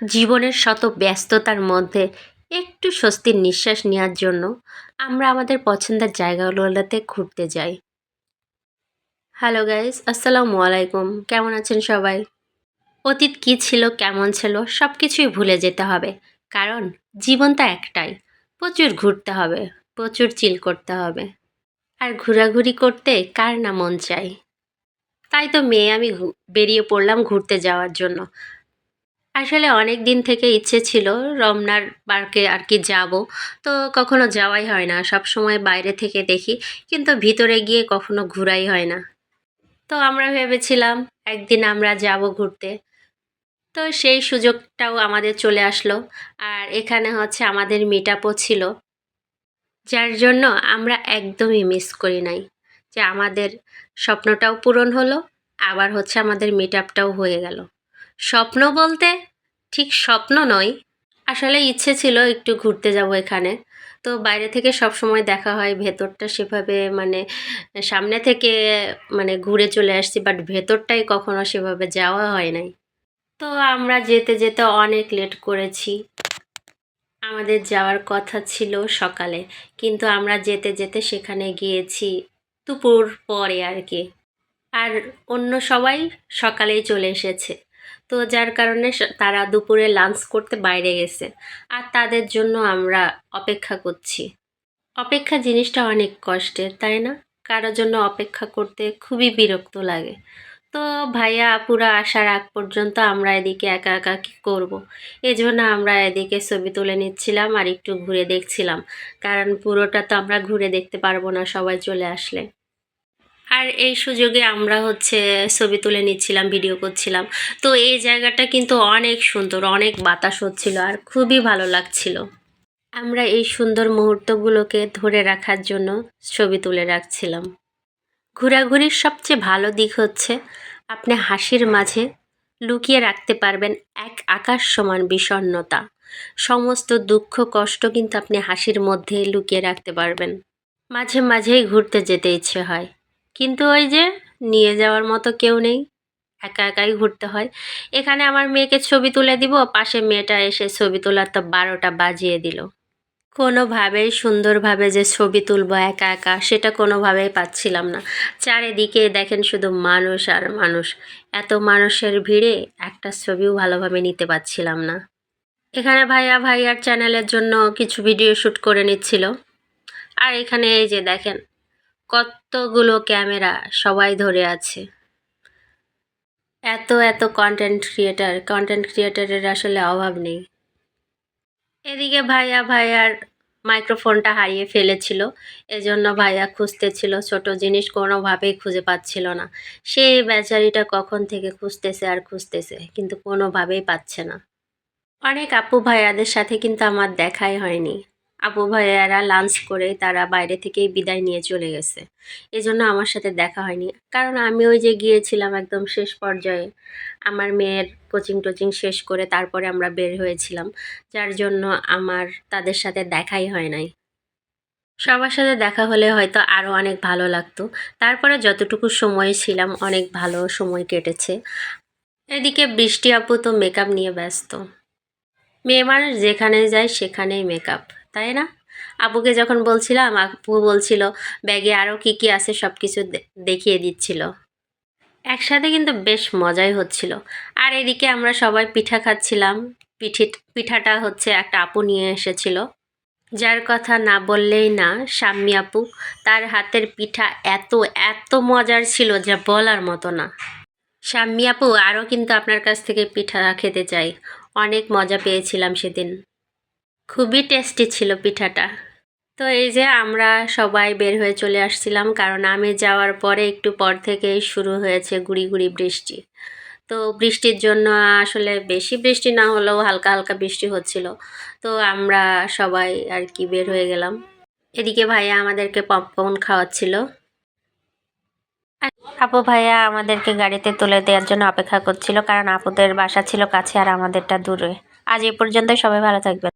জীবনের শত ব্যস্ততার মধ্যে একটু স্বস্তির নিঃশ্বাস নেওয়ার জন্য আমরা আমাদের পছন্দের জায়গাগুলোতে ঘুরতে যাই। হ্যালো গাইস, আসসালামু আলাইকুম। কেমন আছেন সবাই? অতীত কী ছিল, কেমন ছিল সব কিছুই ভুলে যেতে হবে। কারণ জীবন তো একটাই। প্রচুর ঘুরতে হবে, প্রচুর চিল করতে হবে। আর ঘোরাঘুরি করতে কার না মন চায়? তাই তো মেয়ে আমি বেরিয়ে পড়লাম ঘুরতে যাওয়ার জন্য। আসলে অনেক দিন থেকে ইচ্ছে ছিল রমনার পার্কে আর কি যাব। তো কখনো যাওয়াই হয় না। সবসময় বাইরে থেকে দেখি, কিন্তু ভিতরে গিয়ে কখনো ঘোরাই হয় না। তো আমরা ভেবেছিলাম একদিন আমরা যাব ঘুরতে। তো সেই সুযোগটাও আমাদের চলে আসলো। আর এখানে হচ্ছে আমাদের মিট আপও ছিল। যার জন্য আমরা একদমই মিস করি নাই। যে আমাদের স্বপ্নটাও পূরণ হলো, আবার হচ্ছে আমাদের মিট আপটাও হয়ে গেল। স্বপ্ন বলতে ঠিক স্বপ্ন নয়, আসলে ইচ্ছে ছিল একটু ঘুরতে যাব এখানে। তো বাইরে থেকে সবসময় দেখা হয়, ভেতরটা সেভাবে মানে সামনে থেকে মানে ঘুরে চলে আসছি, বাট ভেতরটাই কখনো সেভাবে যাওয়া হয় নাই। তো আমরা যেতে যেতে অনেক লেট করেছি। আমাদের যাওয়ার কথা ছিল সকালে, কিন্তু আমরা যেতে যেতে সেখানে গিয়েছি দুপুর পরে আর কি। আর অন্য সবাই সকালেই চলে এসেছে। তো যার কারণে তারা দুপুরে লাঞ্চ করতে বাইরে গেছে। আর তাদের জন্য আমরা অপেক্ষা করছি। অপেক্ষা জিনিসটা অনেক কষ্টের, তাই না? কারোর জন্য অপেক্ষা করতে খুবই বিরক্ত লাগে। তো ভাইয়া আপুরা আসার আগ পর্যন্ত আমরা এদিকে একা একা কী করবো? এজন্য আমরা এদিকে ছবি তুলে নিচ্ছিলাম আর একটু ঘুরে দেখছিলাম। কারণ পুরোটা তো আমরা ঘুরে দেখতে পারবো না সবাই চলে আসলে। আর এই সুযোগে আমরা হচ্ছে ছবি তুলে নিচ্ছিলাম, ভিডিও করছিলাম। তো এই জায়গাটা কিন্তু অনেক সুন্দর, অনেক বাতাস হচ্ছিল আর খুবই ভালো লাগছিল। আমরা এই সুন্দর মুহূর্তগুলোকে ধরে রাখার জন্য ছবি তুলে রাখছিলাম। ঘোরাঘুরির সবচেয়ে ভালো দিক হচ্ছে আপনি হাসির মাঝে লুকিয়ে রাখতে পারবেন এক আকাশ সমান বিষণ্ণতা। সমস্ত দুঃখ কষ্ট কিন্তু আপনি হাসির মধ্যে লুকিয়ে রাখতে পারবেন। মাঝে মাঝেই ঘুরতে যেতে ইচ্ছে হয়, কিন্তু ওই যে নিয়ে যাওয়ার মতো কেউ নেই, একা একাই ঘুরতে হয়। এখানে আমার মেয়েকে ছবি তুলে দিব, পাশে মেয়েটা এসে ছবি তোলার তো 12টা বাজিয়ে দিল। কোনোভাবেই সুন্দরভাবে যে ছবি তুলবো একা একা সেটা কোনোভাবেই পাচ্ছিলাম না। চারিদিকে দেখেন শুধু মানুষ আর মানুষ। এত মানুষের ভিড়ে একটা ছবিও ভালোভাবে নিতে পারছিলাম না। এখানে ভাইয়া ভাইয়ার চ্যানেলের জন্য কিছু ভিডিও শ্যুট করে নিচ্ছিল। আর এখানে এই যে দেখেন কতগুলো ক্যামেরা সবাই ধরে আছে। এত এত কন্টেন্ট ক্রিয়েটারের আসলে অভাব নেই। এদিকে ভাইয়া ভাইয়ার মাইক্রোফোনটা হারিয়ে ফেলেছিল। এজন্য ভাইয়া খুঁজতেছিল, ছোট জিনিস কোনোভাবেই খুঁজে পাচ্ছিল না। সেই বেচারিটা কখন থেকে খুঁজতেছে আর খুঁজতেছে, কিন্তু কোনোভাবেই পাচ্ছে না। অনেক আপু ভাইয়াদের সাথে কিন্তু আমার দেখাই হয়নি। আপু ভাইয়ারা লাঞ্চ করে তারা বাইরে থেকেই বিদায় নিয়ে চলে গেছে। এজন্য আমার সাথে দেখা হয়নি। কারণ আমি ওই যে গিয়েছিলাম একদম শেষ পর্যায়ে। আমার মেয়ের কোচিং টোচিং শেষ করে তারপরে আমরা বের হয়েছিলাম। যার জন্য আমার তাদের সাথে দেখাই হয় নাই। সবার সাথে দেখা হলে হয়তো আরও অনেক ভালো লাগতো। তারপরে যতটুকু সময় ছিলাম অনেক ভালো সময় কেটেছে। এদিকে বৃষ্টি আপু তো মেকআপ নিয়ে ব্যস্ত। মেয়ে মানুষ যেখানে যায় সেখানেই মেকআপ, তাই না? আপুকে যখন বলছিলাম, আপু বলছিল ব্যাগে আরও কী কী আছে সব কিছু দেখিয়ে দিচ্ছিল। একসাথে কিন্তু বেশ মজাই হচ্ছিল। আর এদিকে আমরা সবাই পিঠা খাচ্ছিলাম। পিঠাটা হচ্ছে একটা আপু নিয়ে এসেছিল, যার কথা না বললেই না, শাম্মী আপু। তার হাতের পিঠা এত এত মজার ছিল যা বলার মতো না। শাম্মী আপু, আরও কিন্তু আপনার কাছ থেকে পিঠা খেতে চাই। অনেক মজা পেয়েছিলাম সেদিন, খুবই টেস্টি ছিল পিঠাটা। তো এই যে আমরা সবাই বের হয়ে চলে আসছিলাম, কারণ আমি যাওয়ার পরে একটু পর থেকেই শুরু হয়েছে গুড়ি গুড়ি বৃষ্টি। তো বৃষ্টির জন্য আসলে বেশি বৃষ্টি না হলেও হালকা হালকা বৃষ্টি হচ্ছিল। তো আমরা সবাই আর কি বের হয়ে গেলাম। এদিকে ভাইয়া আমাদেরকে পপকর্ন খাওয়াচ্ছিল। আর আপু ভাইয়া আমাদেরকে গাড়িতে তুলে দেওয়ার জন্য অপেক্ষা করছিল, কারণ আপুদের বাসা ছিল কাছে আর আমাদেরটা দূরে। আজ এ পর্যন্ত, সবাই ভালো থাকবেন।